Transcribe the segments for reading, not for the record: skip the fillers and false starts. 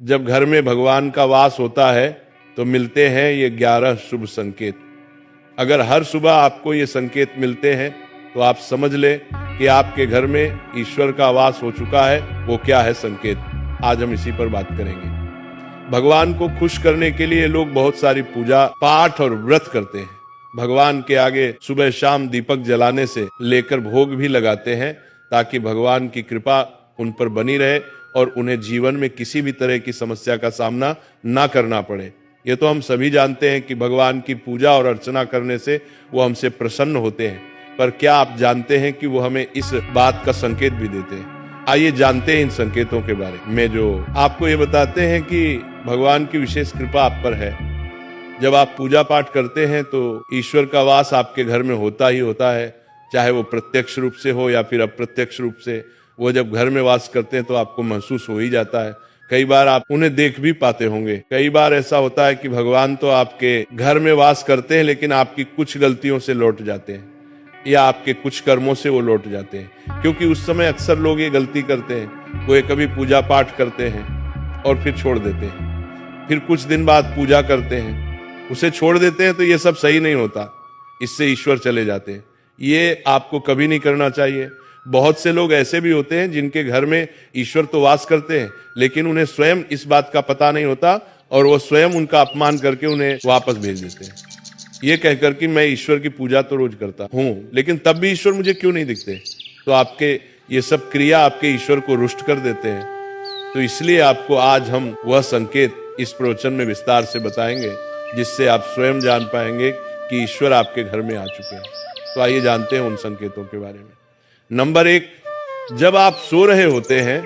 जब घर में भगवान का वास होता है तो मिलते हैं ये 11 शुभ संकेत। अगर हर सुबह आपको ये संकेत मिलते हैं तो आप समझ ले कि आपके घर में ईश्वर का वास हो चुका है। वो क्या है संकेत, आज हम इसी पर बात करेंगे। भगवान को खुश करने के लिए लोग बहुत सारी पूजा पाठ और व्रत करते हैं। भगवान के आगे सुबह शाम दीपक जलाने से लेकर भोग भी लगाते हैं ताकि भगवान की कृपा उन पर बनी रहे और उन्हें जीवन में किसी भी तरह की समस्या का सामना ना करना पड़े। ये तो हम सभी जानते हैं कि भगवान की पूजा और अर्चना करने से वो हमसे प्रसन्न होते हैं, पर क्या आप जानते हैं कि वो हमें इस बात का संकेत भी देते हैं? आइए जानते हैं इन संकेतों के बारे में, जो आपको ये बताते हैं कि भगवान की विशेष कृपा आप पर है। जब आप पूजा पाठ करते हैं तो ईश्वर का वास आपके घर में होता ही होता है, चाहे वो प्रत्यक्ष रूप से हो या फिर अप्रत्यक्ष रूप से। वो जब घर में वास करते हैं तो आपको महसूस हो ही जाता है। कई बार आप उन्हें देख भी पाते होंगे। कई बार ऐसा होता है कि भगवान तो आपके घर में वास करते हैं लेकिन आपकी कुछ गलतियों से लौट जाते हैं या आपके कुछ कर्मों से वो लौट जाते हैं, क्योंकि उस समय अक्सर लोग ये गलती करते हैं। वो कभी पूजा पाठ करते हैं और फिर छोड़ देते हैं, फिर कुछ दिन बाद पूजा करते हैं, उसे छोड़ देते हैं, तो ये सब सही नहीं होता, इससे ईश्वर चले जाते हैं। ये आपको कभी नहीं करना चाहिए। बहुत से लोग ऐसे भी होते हैं जिनके घर में ईश्वर तो वास करते हैं लेकिन उन्हें स्वयं इस बात का पता नहीं होता और वो स्वयं उनका अपमान करके उन्हें वापस भेज देते हैं, ये कहकर कि मैं ईश्वर की पूजा तो रोज करता हूँ लेकिन तब भी ईश्वर मुझे क्यों नहीं दिखते। तो आपके ये सब क्रिया आपके ईश्वर को रुष्ट कर देते हैं। तो इसलिए आपको आज हम वह संकेत इस प्रवचन में विस्तार से बताएंगे जिससे आप स्वयं जान पाएंगे कि ईश्वर आपके घर में आ चुके हैं। तो आइए जानते हैं उन संकेतों के बारे में। नंबर 1, जब आप सो रहे होते हैं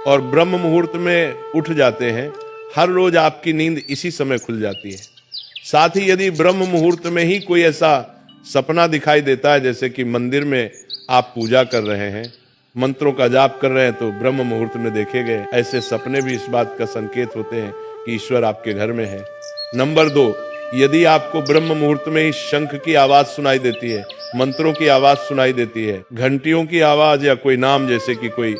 और ब्रह्म मुहूर्त में उठ जाते हैं, हर रोज आपकी नींद इसी समय खुल जाती है। साथ ही यदि ब्रह्म मुहूर्त में ही कोई ऐसा सपना दिखाई देता है, जैसे कि मंदिर में आप पूजा कर रहे हैं, मंत्रों का जाप कर रहे हैं, तो ब्रह्म मुहूर्त में देखे गए ऐसे सपने भी इस बात का संकेत होते हैं कि ईश्वर आपके घर में है। नंबर 2, यदि आपको ब्रह्म मुहूर्त में ही शंख की आवाज सुनाई देती है, मंत्रों की आवाज सुनाई देती है, घंटियों की आवाज या कोई नाम, जैसे कि कोई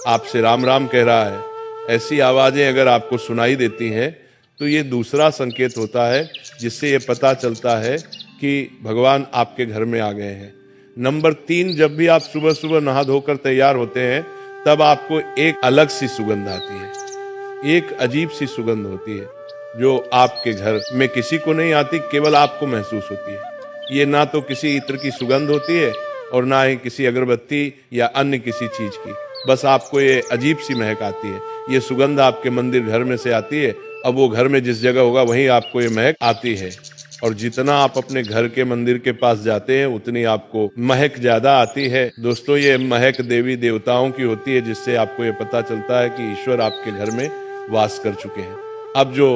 आपसे राम राम कह रहा है, ऐसी आवाजें अगर आपको सुनाई देती हैं तो ये दूसरा संकेत होता है जिससे ये पता चलता है कि भगवान आपके घर में आ गए हैं। नंबर 3, जब भी आप सुबह सुबह नहा धोकर तैयार होते हैं तब आपको एक अलग सी सुगंध आती है, एक अजीब सी सुगंध होती है जो आपके घर में किसी को नहीं आती, केवल आपको महसूस होती है। ये ना तो किसी इत्र की सुगंध होती है और ना ही किसी अगरबत्ती या अन्य किसी चीज की, बस आपको ये अजीब सी महक आती है। ये सुगंध आपके मंदिर घर में से आती है। अब वो घर में जिस जगह होगा वहीं आपको ये महक आती है, और जितना आप अपने घर के मंदिर के पास जाते हैं उतनी आपको महक ज्यादा आती है। दोस्तों, ये महक देवी देवताओं की होती है, जिससे आपको ये पता चलता है कि ईश्वर आपके घर में वास कर चुके हैं। अब जो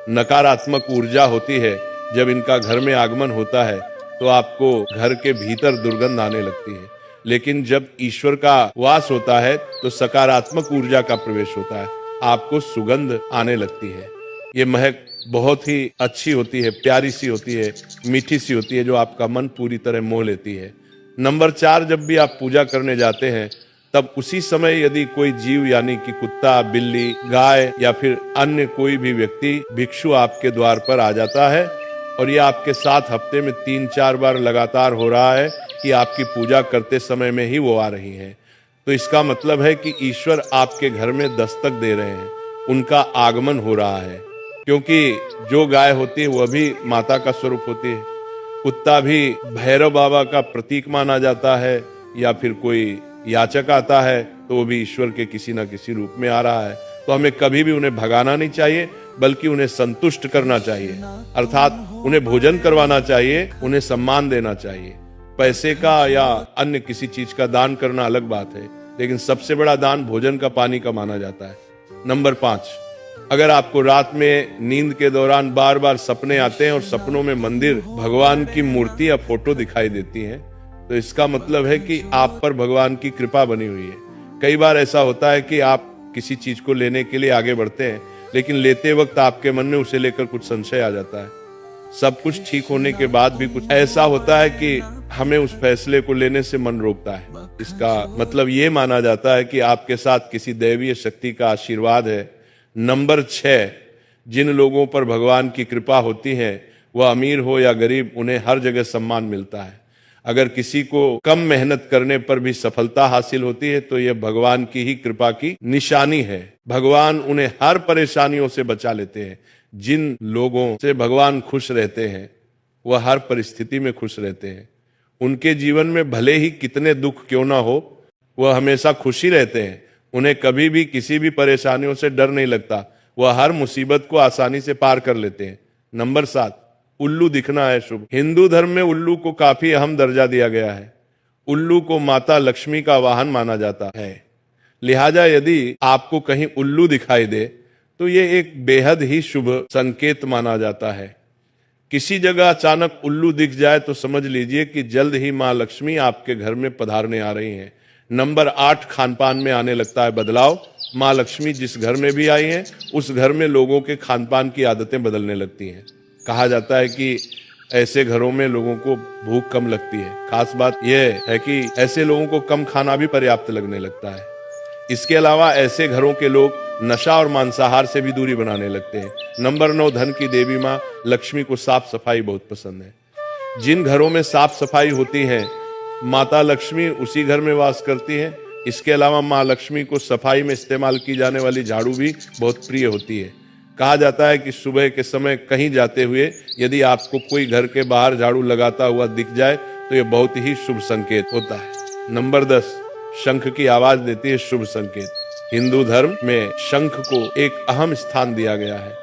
नकारात्मक ऊर्जा होती है, जब इनका घर में आगमन होता है तो आपको घर के भीतर दुर्गंध आने लगती है, लेकिन जब ईश्वर का वास होता है तो सकारात्मक ऊर्जा का प्रवेश होता है, आपको सुगंध आने लगती है। ये महक बहुत ही अच्छी होती है, प्यारी सी होती है, मीठी सी होती है, जो आपका मन पूरी तरह मोह लेती है। नंबर 4, जब भी आप पूजा करने जाते हैं तब उसी समय यदि कोई जीव यानी कि कुत्ता, बिल्ली, गाय या फिर अन्य कोई भी व्यक्ति भिक्षु आपके द्वार पर आ जाता है, और ये आपके साथ हफ्ते में 3-4 बार लगातार हो रहा है कि आपकी पूजा करते समय में ही वो आ रही हैं, तो इसका मतलब है कि ईश्वर आपके घर में दस्तक दे रहे हैं, उनका आगमन हो रहा है। क्योंकि जो गाय होती है वह भी माता का स्वरूप होती है, कुत्ता भी भैरव बाबा का प्रतीक माना जाता है, या फिर कोई याचक आता है तो वो भी ईश्वर के किसी न किसी रूप में आ रहा है। तो हमें कभी भी उन्हें भगाना नहीं चाहिए, बल्कि उन्हें संतुष्ट करना चाहिए, अर्थात उन्हें भोजन करवाना चाहिए, उन्हें सम्मान देना चाहिए। पैसे का या अन्य किसी चीज का दान करना अलग बात है, लेकिन सबसे बड़ा दान भोजन का, पानी का माना जाता है। नंबर 5, अगर आपको रात में नींद के दौरान बार बार सपने आते हैं और सपनों में मंदिर, भगवान की मूर्ति या फोटो दिखाई देती है, तो इसका मतलब है कि आप पर भगवान की कृपा बनी हुई है। कई बार ऐसा होता है कि आप किसी चीज को लेने के लिए आगे बढ़ते हैं, लेकिन लेते वक्त आपके मन में उसे लेकर कुछ संशय आ जाता है। सब कुछ ठीक होने के बाद भी कुछ ऐसा होता है कि हमें उस फैसले को लेने से मन रोकता है। इसका मतलब ये माना जाता है कि आपके साथ किसी दैवीय शक्ति का आशीर्वाद है, नंबर 6, जिन लोगों पर भगवान की कृपा होती है, वह अमीर हो या गरीब, उन्हें हर जगह सम्मान मिलता है। अगर किसी को कम मेहनत करने पर भी सफलता हासिल होती है तो यह भगवान की ही कृपा की निशानी है। भगवान उन्हें हर परेशानियों से बचा लेते हैं। जिन लोगों से भगवान खुश रहते हैं वह हर परिस्थिति में खुश रहते हैं। उनके जीवन में भले ही कितने दुख क्यों ना हो, वह हमेशा खुशी रहते हैं। उन्हें कभी भी किसी भी परेशानियों से डर नहीं लगता। वह हर मुसीबत को आसानी से पार कर लेते हैं। नंबर 7, उल्लू दिखना है शुभ। हिंदू धर्म में उल्लू को काफी अहम दर्जा दिया गया है। उल्लू को माता लक्ष्मी का वाहन माना जाता है। लिहाजा यदि आपको कहीं उल्लू दिखाई दे तो ये एक बेहद ही शुभ संकेत माना जाता है। किसी जगह अचानक उल्लू दिख जाए तो समझ लीजिए कि जल्द ही मां लक्ष्मी आपके घर में पधारने आ रही हैं। नंबर 8, खानपान में आने लगता है बदलाव। मां लक्ष्मी जिस घर में भी आई हैं उस घर में लोगों के खानपान की आदतें बदलने लगती हैं। कहा जाता है कि ऐसे घरों में लोगों को भूख कम लगती है। खास बात यह है कि ऐसे लोगों को कम खाना भी पर्याप्त लगने लगता है। इसके अलावा ऐसे घरों के लोग नशा और मांसाहार से भी दूरी बनाने लगते हैं। नंबर 9, धन की देवी माँ लक्ष्मी को साफ सफाई बहुत पसंद है। जिन घरों में साफ सफाई होती है माता लक्ष्मी उसी घर में वास करती है। इसके अलावा माँ लक्ष्मी को सफाई में इस्तेमाल की जाने वाली झाड़ू भी बहुत प्रिय होती है। कहा जाता है कि सुबह के समय कहीं जाते हुए यदि आपको कोई घर के बाहर झाड़ू लगाता हुआ दिख जाए तो यह बहुत ही शुभ संकेत होता है। नंबर 10, शंख की आवाज देती है शुभ संकेत। हिंदू धर्म में शंख को एक अहम स्थान दिया गया है।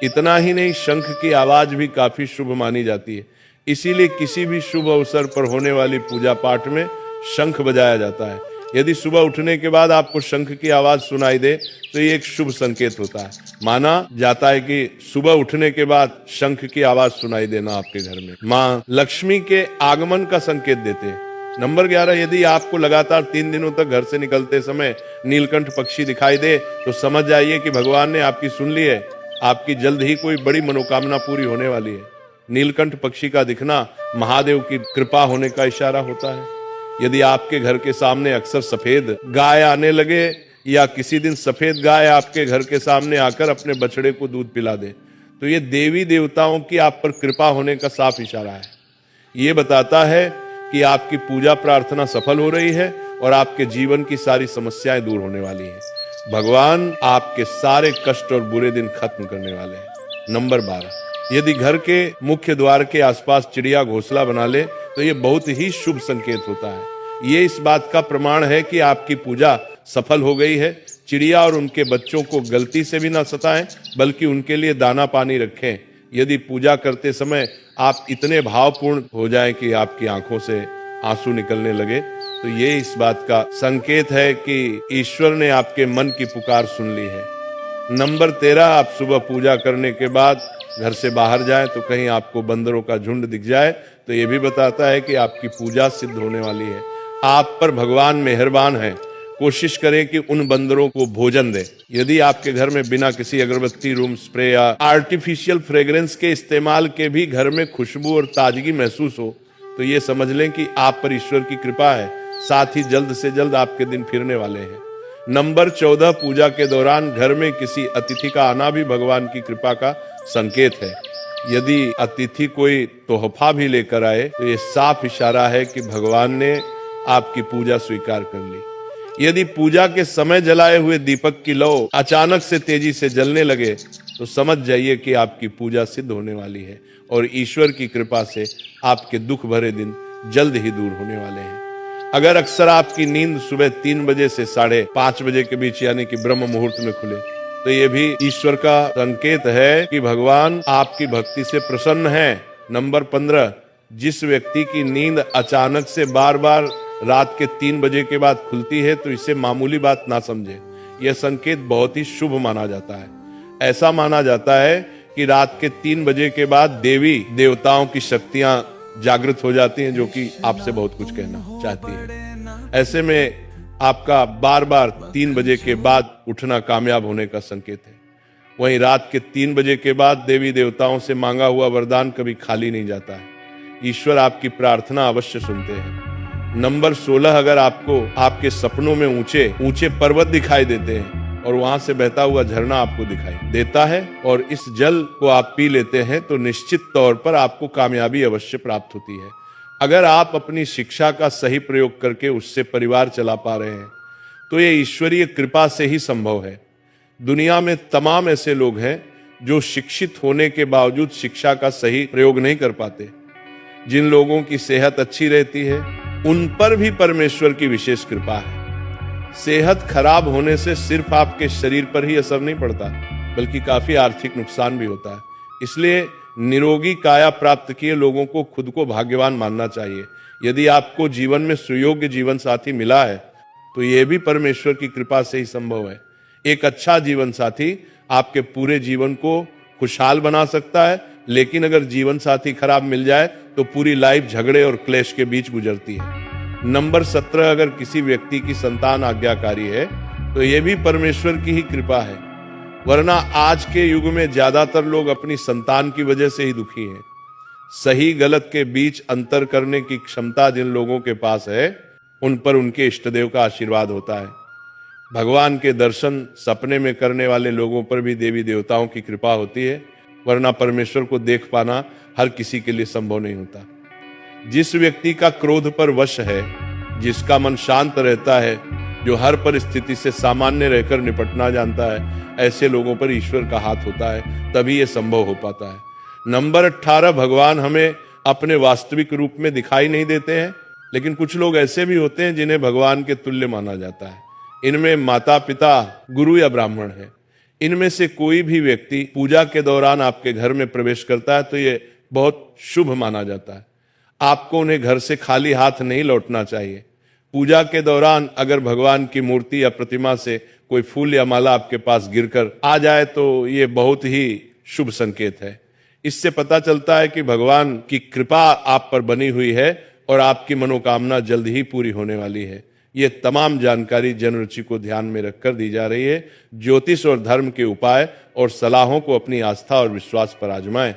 इतना ही नहीं, शंख की आवाज भी काफी शुभ मानी जाती है। इसीलिए किसी भी शुभ अवसर पर होने वाली पूजा पाठ में शंख बजाया जाता है। यदि सुबह उठने के बाद आपको शंख की आवाज सुनाई दे तो ये एक शुभ संकेत होता है। माना जाता है कि सुबह उठने के बाद शंख की आवाज सुनाई देना आपके घर में माँ लक्ष्मी के आगमन का संकेत देते हैं। नंबर 11, यदि आपको लगातार 3 दिनों तक घर से निकलते समय नीलकंठ पक्षी दिखाई दे तो समझ जाइए कि भगवान ने आपकी सुन ली है। आपकी जल्द ही कोई बड़ी मनोकामना पूरी होने वाली है। नीलकंठ पक्षी का दिखना महादेव की कृपा होने का इशारा होता है। यदि आपके घर के सामने अक्सर सफेद गाय आने लगे या किसी दिन सफेद गाय आपके घर के सामने आकर अपने बछड़े को दूध पिला दे तो ये देवी देवताओं की आप पर कृपा होने का साफ इशारा है। ये बताता है कि आपकी पूजा प्रार्थना सफल हो रही है और आपके जीवन की सारी समस्याएं दूर होने वाली हैं। भगवान आपके सारे कष्ट और बुरे दिन खत्म करने वाले हैं। नंबर 12, यदि घर के मुख्य द्वार के आसपास चिड़िया घोंसला बना ले तो ये बहुत ही शुभ संकेत होता है। ये इस बात का प्रमाण है कि आपकी पूजा सफल हो गई है। चिड़िया और उनके बच्चों को गलती से भी ना सताएं, बल्कि उनके लिए दाना पानी रखें। यदि पूजा करते समय आप इतने भावपूर्ण हो जाएं कि आपकी आंखों से आंसू निकलने लगे तो ये इस बात का संकेत है कि ईश्वर ने आपके मन की पुकार सुन ली है। नंबर 13, आप सुबह पूजा करने के बाद घर से बाहर जाएं तो कहीं आपको बंदरों का झुंड दिख जाए तो ये भी बताता है कि आपकी पूजा सिद्ध होने वाली है। आप पर भगवान मेहरबान हैं। कोशिश करें कि उन बंदरों को भोजन दें। यदि आपके घर में बिना किसी अगरबत्ती, रूम स्प्रे या आर्टिफिशियल फ्रेग्रेंस के इस्तेमाल के भी घर में खुशबू और ताजगी महसूस हो तो ये समझ लें कि आप पर ईश्वर की कृपा है। साथ ही जल्द से जल्द आपके दिन फिरने वाले हैं। नंबर 14, पूजा के दौरान घर में किसी अतिथि का आना भी भगवान की कृपा का संकेत है। यदि अतिथि कोई तोहफा भी लेकर आए तो ये साफ इशारा है कि भगवान ने आपकी पूजा स्वीकार कर ली। यदि पूजा के समय जलाए हुए दीपक की लौ अचानक से तेजी से जलने लगे तो समझ जाइए कि आपकी पूजा सिद्ध होने वाली है और ईश्वर की कृपा से आपके दुख भरे दिन जल्द ही दूर होने वाले हैं। अगर अक्सर आपकी नींद सुबह 3 बजे से 5:30 बजे के बीच यानी कि ब्रह्म मुहूर्त में खुले तो ये भी ईश्वर का संकेत है कि भगवान आपकी भक्ति से प्रसन्न है। नंबर 15, जिस व्यक्ति की नींद अचानक से बार बार रात के 3 बजे के बाद खुलती है तो इसे मामूली बात ना समझे। यह संकेत बहुत ही शुभ माना जाता है। ऐसा माना जाता है कि रात के 3 बजे के बाद देवी देवताओं की शक्तियां जागृत हो जाती हैं जो कि आपसे बहुत कुछ कहना चाहती हैं। ऐसे में आपका बार बार 3 बजे के बाद उठना कामयाब होने का संकेत है। वहीं रात के 3 बजे के बाद देवी देवताओं से मांगा हुआ वरदान कभी खाली नहीं जाता है। ईश्वर आपकी प्रार्थना अवश्य सुनते हैं। नंबर 16, अगर आपको आपके सपनों में ऊंचे ऊंचे पर्वत दिखाई देते हैं और वहां से बहता हुआ झरना आपको दिखाई देता है और इस जल को आप पी लेते हैं तो निश्चित तौर पर आपको कामयाबी अवश्य प्राप्त होती है। अगर आप अपनी शिक्षा का सही प्रयोग करके उससे परिवार चला पा रहे हैं तो ये ईश्वरीय कृपा से ही संभव है। दुनिया में तमाम ऐसे लोग हैं जो शिक्षित होने के बावजूद शिक्षा का सही प्रयोग नहीं कर पाते। जिन लोगों की सेहत अच्छी रहती है उन पर भी परमेश्वर की विशेष कृपा है। सेहत खराब होने से सिर्फ आपके शरीर पर ही असर नहीं पड़ता बल्कि काफी आर्थिक नुकसान भी होता है। इसलिए निरोगी काया प्राप्त किए लोगों को खुद को भाग्यवान मानना चाहिए। यदि आपको जीवन में सुयोग्य जीवन साथी मिला है तो यह भी परमेश्वर की कृपा से ही संभव है। एक अच्छा जीवन साथी आपके पूरे जीवन को खुशहाल बना सकता है, लेकिन अगर जीवन साथी खराब मिल जाए तो पूरी लाइफ झगड़े और क्लेश के बीच गुजरती है। नंबर 17, अगर किसी व्यक्ति की संतान आज्ञाकारी है तो यह भी परमेश्वर की ही कृपा है, वरना आज के युग में ज्यादातर लोग अपनी संतान की वजह से ही दुखी हैं। सही गलत के बीच अंतर करने की क्षमता जिन लोगों के पास है उन पर उनके इष्टदेव का आशीर्वाद होता है। भगवान के दर्शन सपने में करने वाले लोगों पर भी देवी देवताओं की कृपा होती है, वरना परमेश्वर को देख पाना हर किसी के लिए संभव नहीं होता। जिस व्यक्ति का क्रोध पर वश है, जिसका मन शांत रहता है, जो हर परिस्थिति से सामान्य रहकर निपटना जानता है, ऐसे लोगों पर ईश्वर का हाथ होता है, तभी यह संभव हो पाता है। नंबर 18, भगवान हमें अपने वास्तविक रूप में दिखाई नहीं देते हैं, लेकिन कुछ लोग ऐसे भी होते हैं जिन्हें भगवान के तुल्य माना जाता है। इनमें माता पिता, गुरु या ब्राह्मण है। इनमें से कोई भी व्यक्ति पूजा के दौरान आपके घर में प्रवेश करता है तो ये बहुत शुभ माना जाता है। आपको उन्हें घर से खाली हाथ नहीं लौटना चाहिए। पूजा के दौरान अगर भगवान की मूर्ति या प्रतिमा से कोई फूल या माला आपके पास गिरकर आ जाए तो ये बहुत ही शुभ संकेत है। इससे पता चलता है कि भगवान की कृपा आप पर बनी हुई है और आपकी मनोकामना जल्द ही पूरी होने वाली है। ये तमाम जानकारी जनरुचि को ध्यान में रखकर दी जा रही है। ज्योतिष और धर्म के उपाय और सलाहों को अपनी आस्था और विश्वास पर आजमाएं।